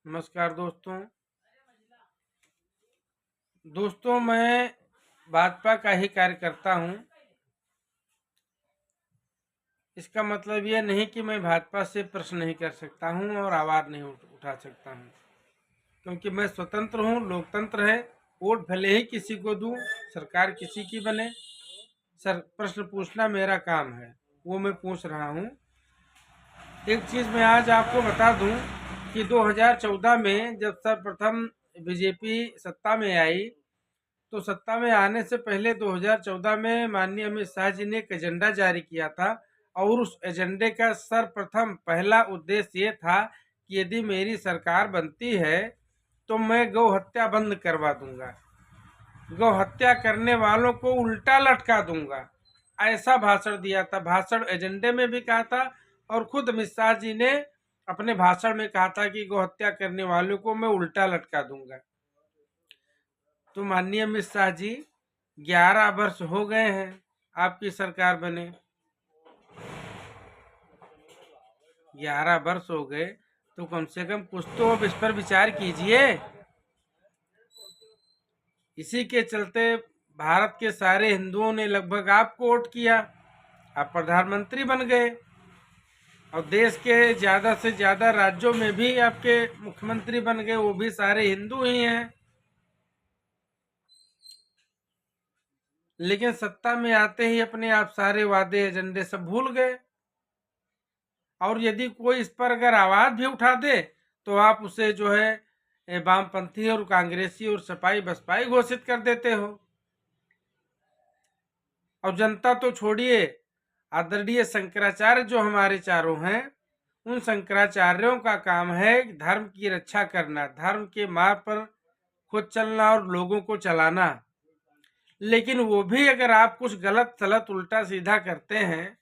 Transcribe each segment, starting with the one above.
नमस्कार दोस्तों मैं भाजपा का ही कार्यकर्ता हूं। इसका मतलब ये नहीं कि मैं भाजपा से प्रश्न नहीं कर सकता हूं और आवाज नहीं उठा सकता हूं, क्योंकि मैं स्वतंत्र हूं। लोकतंत्र है। वोट भले ही किसी को दूं, सरकार किसी की बने, सर प्रश्न पूछना मेरा काम है, वो मैं पूछ रहा हूं। एक चीज मैं आज आपको बता दूं कि 2014 में जब सर्वप्रथम बीजेपी सत्ता में आई, तो सत्ता में आने से पहले 2014 में माननीय अमित शाह जी ने एक एजेंडा जारी किया था, और उस एजेंडे का सर्वप्रथम पहला उद्देश्य ये था कि यदि मेरी सरकार बनती है तो मैं गौ हत्या बंद करवा दूंगा, गौ हत्या करने वालों को उल्टा लटका दूंगा। ऐसा भाषण दिया था। भाषण एजेंडे में भी कहा था, और खुद अमित शाह जी ने अपने भाषण में कहा था कि गौ हत्या करने वालों को मैं उल्टा लटका दूंगा। तो माननीय अमित शाह जी, 11 वर्ष हो गए हैं आपकी सरकार बने, 11 वर्ष हो गए, तो कम से कम कुछ तो अब इस पर विचार कीजिए। इसी के चलते भारत के सारे हिंदुओं ने लगभग आपको वोट किया, आप प्रधानमंत्री बन गए, और देश के ज्यादा से ज्यादा राज्यों में भी आपके मुख्यमंत्री बन गए, वो भी सारे हिंदू ही हैं। लेकिन सत्ता में आते ही अपने आप सारे वादे एजेंडे सब भूल गए, और यदि कोई इस पर अगर आवाज भी उठा दे तो आप उसे जो है वामपंथी और कांग्रेसी और सपाई बसपाई घोषित कर देते हो। और जनता तो छोड़िए, आदरणीय शंकराचार्य जो हमारे चारों हैं, उन शंकराचार्यों का काम है धर्म की रक्षा करना, धर्म के मार्ग पर खुद चलना और लोगों को चलाना। लेकिन वो भी अगर आप कुछ गलत सलत उल्टा सीधा करते हैं,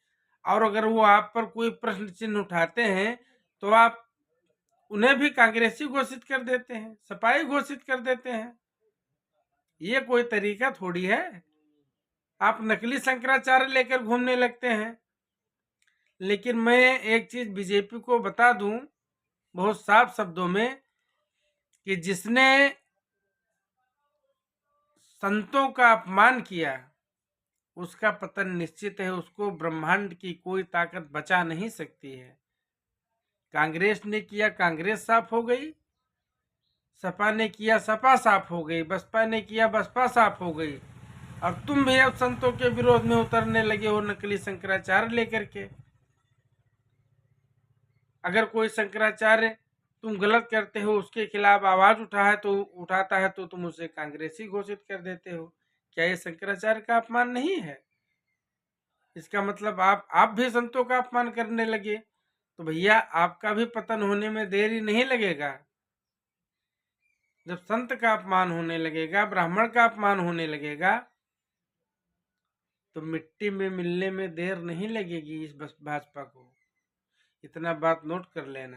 और अगर वो आप पर कोई प्रश्न चिन्ह उठाते हैं, तो आप उन्हें भी कांग्रेसी घोषित कर देते हैं, सपाई घोषित कर देते हैं। ये कोई तरीका थोड़ी है। आप नकली शंकराचार्य लेकर घूमने लगते हैं। लेकिन मैं एक चीज बीजेपी को बता दूं बहुत साफ शब्दों में, कि जिसने संतों का अपमान किया उसका पतन निश्चित है। उसको ब्रह्मांड की कोई ताकत बचा नहीं सकती है। कांग्रेस ने किया, कांग्रेस साफ हो गई। सपा ने किया, सपा साफ हो गई। बसपा ने किया, बसपा साफ हो गई। और तुम भी अब संतों के विरोध में उतरने लगे हो, नकली शंकराचार्य लेकर के। अगर कोई शंकराचार्य तुम गलत करते हो, उसके खिलाफ आवाज उठाता है तो तुम उसे कांग्रेसी घोषित कर देते हो। क्या ये शंकराचार्य का अपमान नहीं है? इसका मतलब आप भी संतों का अपमान करने लगे, तो भैया आपका भी पतन होने में देरी नहीं लगेगा। जब संत का अपमान होने लगेगा, ब्राह्मण का अपमान होने लगेगा, तो मिट्टी में मिलने में देर नहीं लगेगी इस भाजपा को। इतना बात नोट कर लेना।